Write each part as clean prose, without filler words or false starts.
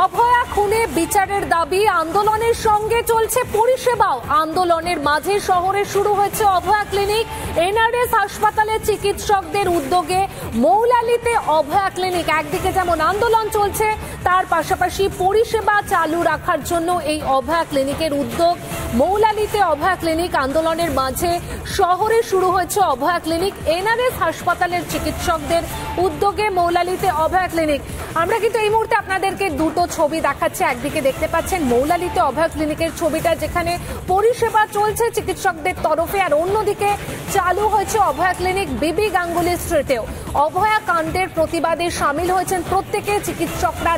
অভয়া খুনে বিচারের দাবি, আন্দোলনের সঙ্গে চলছে পরিষেবাও। আন্দোলনের মাঝে শহরে শুরু হয়েছে অভয়া ক্লিনিক। এনআরএস হাসপাতালে চিকিৎসকদের উদ্যোগে মৌলালিতে অভয়া ক্লিনিক। একদিকে যেমন আন্দোলন চলছে, তার পাশাপাশি পরিষেবা চালু রাখার জন্য এই অভয়া ক্লিনিকের উদ্যোগ। মৌলালিতে অভয়া ক্লিনিক, আন্দোলনের মাঝে শহরে শুরু হয়েছে অভয়া ক্লিনিক। এনআরএস হাসপাতালের চিকিৎসকদের উদ্যোগে মৌলালিতে অভয়া ক্লিনিক। আমরা কিন্তু এই মুহূর্তে আপনাদেরকে দুটো ছবি দেখাচ্ছি। একদিকে দেখতে পাচ্ছেন মৌলালিতে অভয়া ক্লিনিকের ছবিটা, যেখানে পরিষেবা চলছে চিকিৎসকদের তরফে, আর অন্যদিকে চালু হয়েছে অভয়া ক্লিনিক বিবি গাঙ্গুলি স্ট্রিটেও। অভয়া কাণ্ডের প্রতিবাদে সামিল হয়েছেন প্রত্যেকে। চিকিৎসকরা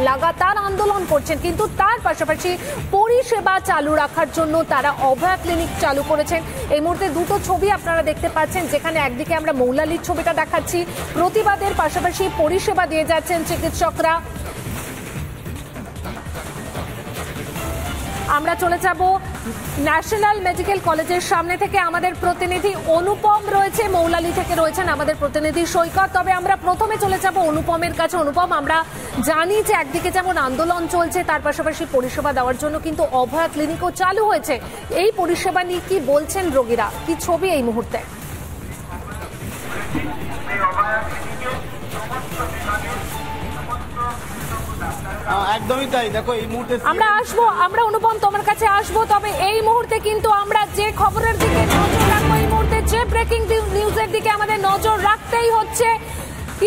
লাগাতার আন্দোলন করছেন, কিন্তু তার পাশাপাশি পরিষেবা চালু রাখার জন্য তারা অভয়া ক্লিনিক চালু করেছেন। এই মুহূর্তে দুটো ছবি আপনারা দেখতে পাচ্ছেন, যেখানে একদিকে আমরা মৌলালির ছবিটা দেখাচ্ছি, প্রতিবাদের পাশাপাশি পরিষেবা দিয়ে যাচ্ছেন চিকিৎসকরা। আমরা চলে যাব ন্যাশনাল মেডিকেল কলেজের সামনে থেকে। আমাদের প্রতিনিধি অনুপম রয়েছে, মৌলালি থেকে রয়েছেন আমাদের প্রতিনিধি সৈকত। তবে আমরা প্রথমে চলে যাব অনুপমের কাছে। অনুপম, আমরা জানি যে একদিকে যেমন আন্দোলন চলছে, তার পাশাপাশি পরিষেবা দেওয়ার জন্য কিন্তু অভয়া ক্লিনিকও চালু হয়েছে। এই পরিষেবা নিয়ে কি বলছেন রোগীরা, কি ছবি এই মুহূর্তে? একদমই তাই। দেখো এই মুহূর্তে আমরা অনুপম তোমার কাছে আসবো, তবে এই মুহূর্তে কিন্তু আমরা যে খবরের দিকে নজর রাখবো, এই মুহূর্তে যে ব্রেকিং নিউজের দিকে আমাদের নজর রাখতেই হচ্ছে।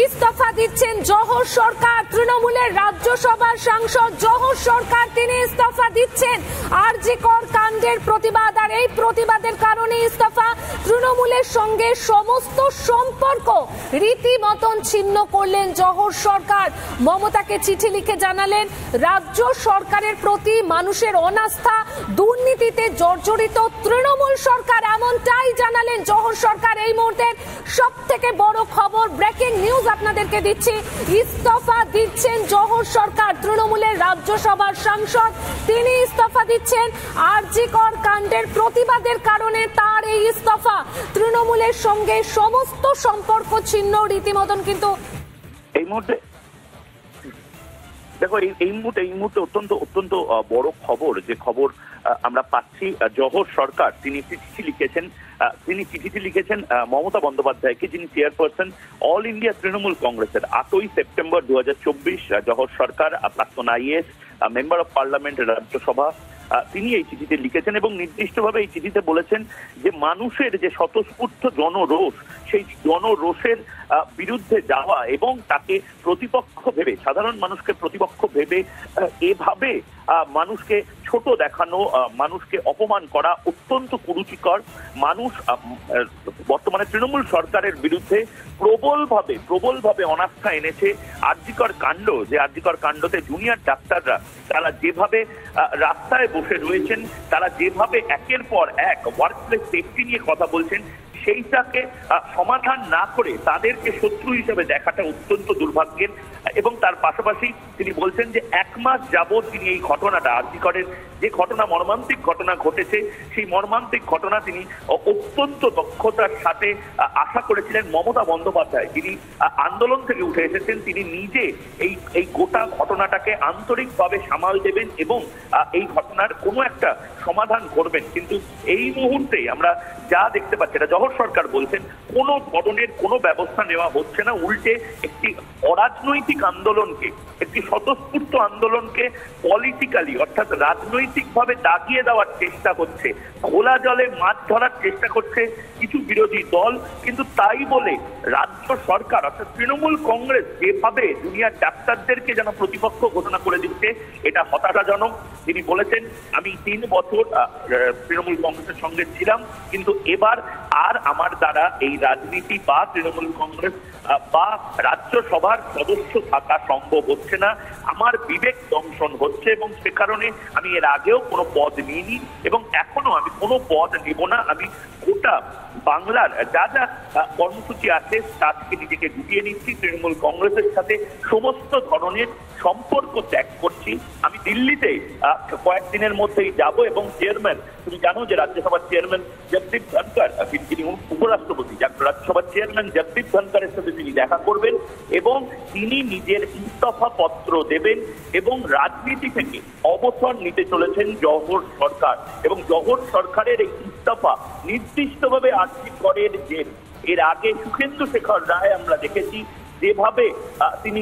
ইস্তফা দিচ্ছেন জহর সরকার, তৃণমূলের রাজ্যসভার সাংসদ জহর সরকার, তিনি ইস্তফা দিচ্ছেন। আরজি কর কাণ্ডের প্রতিবাদ, আর এই প্রতিবাদের কারণে ইস্তফা। তৃণমূলের সঙ্গে সমস্ত সম্পর্ক রীতিমতন ছিন্ন করলেন জহর সরকার। মমতাকে চিঠি লিখে জানালেন রাজ্য সরকারের প্রতি মানুষের অনাস্থা, দুর্নীতিতে জর্জরিত তৃণমূল সরকার, এমনটাই জানালেন জহর সরকার। এই মুহূর্তের সব থেকে বড় খবর, ব্রেকিং নিউজ আপনাদেরকে দিচ্ছি। ইস্তফা দিচ্ছেন জহর সরকার, তৃণমূলের রাজ্যসভার সাংসদ, তিনি ইস্তফা দিচ্ছেন। আরজি কর কাণ্ডের প্রতিবাদের কারণে তার এই ইস্তফা। তৃণমূলের সঙ্গে সমস্ত সম্পর্ক ছিন্ন রীতিমতন। কিন্তু এই মুহূর্তে দেখো, এই মুহূর্তে অত্যন্ত বড় খবর, যে খবর আমরা পাচ্ছি, জহর সরকার তিনি একটি চিঠি লিখেছেন। তিনি চিঠিটি লিখেছেন মমতা বন্দ্যোপাধ্যায়কে, যিনি চেয়ারপারসন অল ইন্ডিয়া তৃণমূল কংগ্রেসের। 8ই সেপ্টেম্বর 2024 জহর সরকার, প্রাক্তন IAS, member of parliament, Rajya Sabha, তিনি এই চিঠিতে লিখেছেন এবং নির্দিষ্টভাবে এই চিঠিতে বলেছেন যে মানুষের যে স্বতঃস্ফূর্ত জনরোষ, সেই জনরোষের বিরুদ্ধে যাওয়া এবং তাকে প্রতিপক্ষ ভেবে, সাধারণ মানুষকে প্রতিপক্ষ ভেবে এভাবে মানুষকে ছোট দেখানো, মানুষকে অপমান করা অত্যন্ত কুরুচিকর। মানুষ বর্তমানে তৃণমূল সরকারের বিরুদ্ধে প্রবলভাবে অনাস্থা এনেছে। আরজিকর কাণ্ড, যে আরজিকর কাণ্ডতে জুনিয়র ডাক্তাররা তারা যেভাবে রাস্তায় বসে রয়েছেন, তারা যেভাবে একের পর এক ওয়ার্কপ্লেস সেফটি নিয়ে কথা বলছেন, সেইটাকে সমাধান না করে তাদেরকে শত্রু হিসেবে দেখাটা অত্যন্ত দুর্ভাগ্যের। এবং তার পাশাপাশি তিনি বলছেন যে 1 মাস যাবৎ তিনি এই ঘটনাটা, আরজিকরের যে ঘটনা, মর্মান্তিক ঘটনা ঘটেছে, সেই মর্মান্তিক ঘটনা তিনি অত্যন্ত দক্ষতার সাথে আশা করেছিলেন মমতা বন্দ্যোপাধ্যায়, যিনি আন্দোলন থেকে উঠে এসেছেন, তিনি নিজে এই গোটা ঘটনাটাকে আন্তরিকভাবে সামাল দেবেন এবং এই ঘটনার কোনো একটা সমাধান করবেন। কিন্তু এই মুহূর্তে আমরা যা দেখতে পাচ্ছি, এটা জহর সরকার বলছেন, কোনো ধরনের কোনো ব্যবস্থা নেওয়া হচ্ছে না। উল্টে একটি অরাজনৈতিক আন্দোলনকে, একটি স্বতঃস্ফূর্ত আন্দোলনকে পলিটিক্যালি, অর্থাৎ রাজনৈতিকভাবে দাগিয়ে দেওয়ার চেষ্টা করছে, খোলা জলে মাছ ধরার চেষ্টা করছে কিছু বিরোধী দল। কিন্তু তাই বলে রাজ্য সরকার, অর্থাৎ তৃণমূল কংগ্রেস যেভাবে জুনিয়র ডাক্তারদেরকে যেন প্রতিপক্ষ ঘোষণা করে দিচ্ছে, এটা হতাশাজনক। তিনি বলেছেন, আমি 3 বছর তৃণমূল কংগ্রেসের সঙ্গে ছিলাম, কিন্তু এবার আর আমার দ্বারা এই রাজনীতি বা তৃণমূল কংগ্রেস বা রাজ্যসভার সদস্য থাকা সম্ভব হচ্ছে না। আমার বিবেক দংশন হচ্ছে এবং সে কারণে আমি এর আগেও কোনো পদ নিইনি এবং এখনো আমি কোনো পদ নিব না। আমি গোটা বাংলার যা যা কর্মসূচি আছে তা থেকে নিজেকে গুটিয়ে নিচ্ছি, তৃণমূল কংগ্রেসের সাথে সমস্ত ধরনের সম্পর্ক ত্যাগ করছি। আমি দিল্লিতে কয়েকদিনের মধ্যেই যাব এবং চেয়ারম্যান, তুমি জানো যে রাজ্যসভার চেয়ারম্যান জগদীপ ধনকর, তিনি উপরাষ্ট্রপতি, রাজ্যসভার চেয়ারম্যান জগদীপ ধনকরের সাথে তিনি দেখা করবেন এবং তিনি নিজের ইস্তফা পত্র দেবেন এবং রাজনীতি থেকে অবসর নিতে চলেছেন জওহর সরকার। এবং জওহর সরকারের এই ইস্তফা নির্দিষ্টভাবে আর্থিক করের জের। এর আগে সুখেন্দু শেখর রায় আমরা দেখেছি যেভাবে তিনি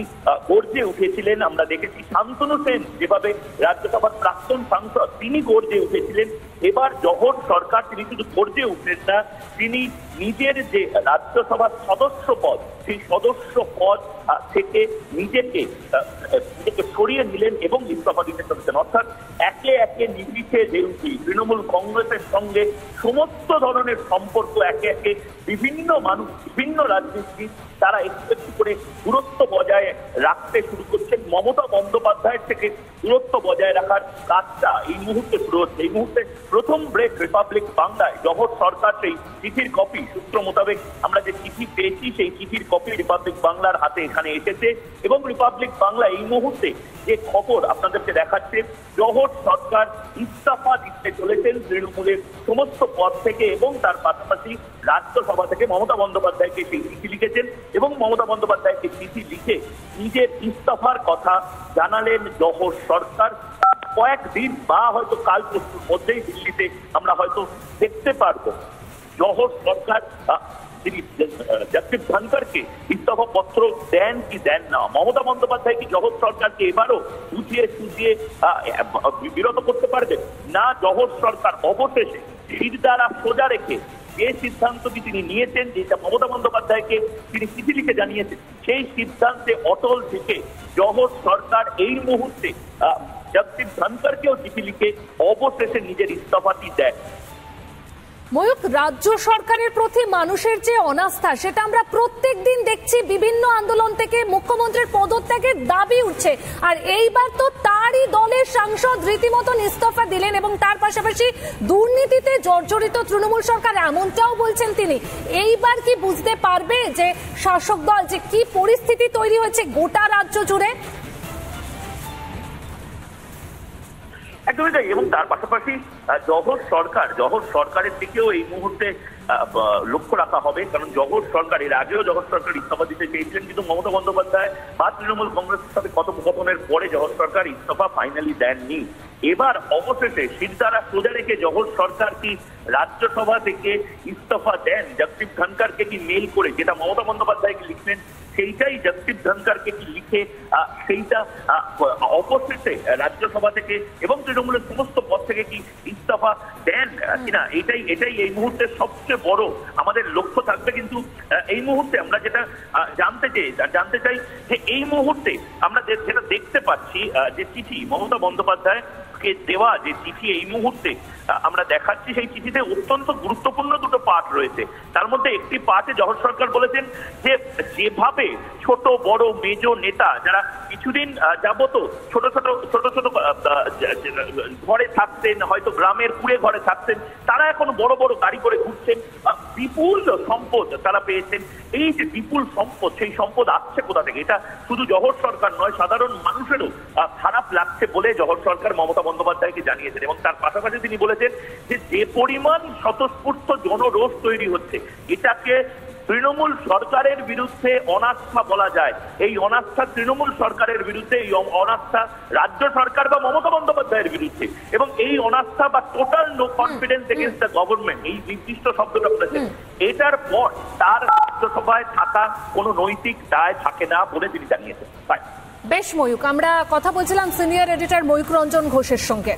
গর্জে উঠেছিলেন, আমরা দেখেছি শান্তনু সেন যেভাবে রাজ্যসভার প্রাক্তন সাংসদ তিনি গর্জে উঠেছিলেন। এবার জওহর সরকার তিনি শুধু গর্জে উঠলেন না, তিনি নিজের যে রাজ্যসভার সদস্য পদ সেই সদস্য পদ থেকে নিজেকে সরিয়ে নিলেন এবং ইস্তফা দিতে চলেছেন। অর্থাৎ একে একে নিভিছে যেহেতু তৃণমূল কংগ্রেসের সঙ্গে সমস্ত ধরনের সম্পর্ক একে একে বিভিন্ন মানুষ, বিভিন্ন রাজনীতিবিদ তারা একটু একটু করে দূরত্ব বজায় রাখতে শুরু করছেন। মমতা বন্দ্যোপাধ্যায়ের থেকে দূরত্ব বজায় রাখার কাজটা এই মুহূর্তে শুরু হচ্ছে। এই মুহূর্তে প্রথম ব্রেক রিপাবলিক বাংলায় জওহর সরকার সেই চিঠির কপি, সূত্র মোতাবেক আমরা যে চিঠি পেয়েছি সেই চিঠির কপি রিপাবলিক বাংলার হাতে এখানে এসেছে এবং রিপাবলিক বাংলা এই মুহূর্তে যে খবর আপনাদেরকে দেখাচ্ছে, জওহর সরকার ইস্তফা দিতে চলেছেন তৃণমূলের সমস্ত পদ থেকে এবং তার পাশাপাশি রাজ্যসভা থেকে মমতা বন্দ্যোপাধ্যায়কে সেই চিঠি লিখেছেন এবং মমতা বন্দ্যোপাধ্যায়কে চিঠি লিখে নিজের ইস্তফার কথা জানালেন জওহর সরকার। কয়েকদিন বা হয়তো কাল পরশুর মধ্যেই দিল্লিতে আমরা হয়তো দেখতে পারবো জওহর সরকার তিনি জগদীপ ধনকরকে ইস্তফা পত্র দেন কি দেন না। মমতা বন্দ্যোপাধ্যায় কি জওহর সরকারকে এবারও বুঝিয়ে সুঝিয়ে বিরত করতে পারবেন না? জওহর সরকার অবশেষে শিরদাঁড়া সোজা রেখে যে সিদ্ধান্তটি তিনি নিয়েছেন, যেটা মমতা বন্দ্যোপাধ্যায়কে তিনি চিঠি লিখে জানিয়েছেন, সেই সিদ্ধান্তে অটল থেকে জওহর সরকার এই মুহূর্তে জগদীপ ধনকরকেও চিঠি লিখে অবশেষে নিজের ইস্তফাটি দেন। ময়ূক, রাজ্য সরকারের প্রতি মানুষের যে অনাস্থা সেটা আমরা প্রত্যেক দিন দেখছি, বিভিন্ন আন্দোলন থেকে মুখ্যমন্ত্রীর পদত্যাগের দাবি উঠছে, আর এইবার তো তারই দলের সাংসদ রীতিমতন ইস্তফা দিলেন এবং তার পাশাপাশি দুর্নীতিতে জর্জরিত তৃণমূল সরকার এমনটাও বলছেন তিনি। এইবার কি বুঝতে পারবে যে শাসক দল যে কি পরিস্থিতি তৈরি হয়েছে গোটা রাজ্য জুড়ে? একদমই তাই। এবং তার পাশাপাশি জওহর সরকারের দিকেও এই মুহূর্তে লক্ষ্য রাখা হবে, কারণ জওহর সরকার এর আগেও জওহর সরকার ইস্তফা দিতে চেয়েছিলেন, কিন্তু মমতা বন্দ্যোপাধ্যায় বা তৃণমূল কংগ্রেসের সাথে কথোপকথনের পরে জওহর সরকার ইস্তফা ফাইনালি দেননি। এবার অবশেষে শিরদাঁড়া সোজা রেখে জওহর সরকার কি রাজ্যসভা থেকে ইস্তফা দেন, জগদীপ ধনকরকে কি মেল করে, যেটা মমতা বন্দ্যোপাধ্যায়কে লিখলেন সেইটাই জগদীপ ধনকরকে কি লিখে সেইটা অবশেষে রাজ্যসভা থেকে এবং তৃণমূলের সমস্ত পদ থেকে কি ইস্তফা দেন কিনা, এটাই এই মুহূর্তে সবচেয়ে বড় আমাদের লক্ষ্য থাকবে। কিন্তু এই মুহূর্তে আমরা যেটা জানতে চাই যে এই মুহূর্তে আমরা যেটা দেখতে পাচ্ছি যে চিঠি মমতা বন্দ্যোপাধ্যায় কে দেওয়া যে চিঠি এই মুহূর্তে আমরা দেখাচ্ছি, সেই চিঠিতে অত্যন্ত গুরুত্বপূর্ণ দুটো পাঠ রয়েছে। তার মধ্যে একটি পাঠে জওহর সরকার বলেছেন যে যেভাবে ছোট বড় মেজ নেতা যারা কিছুদিন যাবত ছোট ছোট ঘরে থাকতেন, হয়তো গ্রামের কুড়ে ঘরে থাকতেন, তারা এখন বড় বড় গাড়ি করে ঘুরছেন, বিপুল সম্পদ তারা পেয়েছেন। এই যে বিপুল সম্পদ, সেই সম্পদ আসছে কোথা থেকে? এটা শুধু জওহর সরকার নয়, সাধারণ মানুষেরও খারাপ লাগছে বলে জওহর সরকার মমতা বন্দ্যোপাধ্যায়কে জানিয়েছেন। এবং তার পাশাপাশি তিনি বলেছেন যে পরিমাণ স্বতঃস্ফূর্ত জনরোষ তৈরি হচ্ছে, এটাকে তৃণমূল সরকারের বিরুদ্ধে অনাস্থা বলা যায়। এই অনাস্থা তৃণমূল সরকারের বিরুদ্ধে, এই অনাস্থা রাজ্য সরকার বা মমতা বন্দ্যোপাধ্যায়ের বিরুদ্ধে, এবং এই অনাস্থা বা total no confidence against the government, এই নির্দিষ্ট শব্দটা বলেছেন। এটার পর তার রাজ্যসভায় থাকা কোনো নৈতিক দায় থাকে না বলে তিনি জানিয়েছেন। বেশ ময়ূক, আমরা কথা বলছিলাম সিনিয়র এডিটর ময়ূক রঞ্জন ঘোষের সঙ্গে।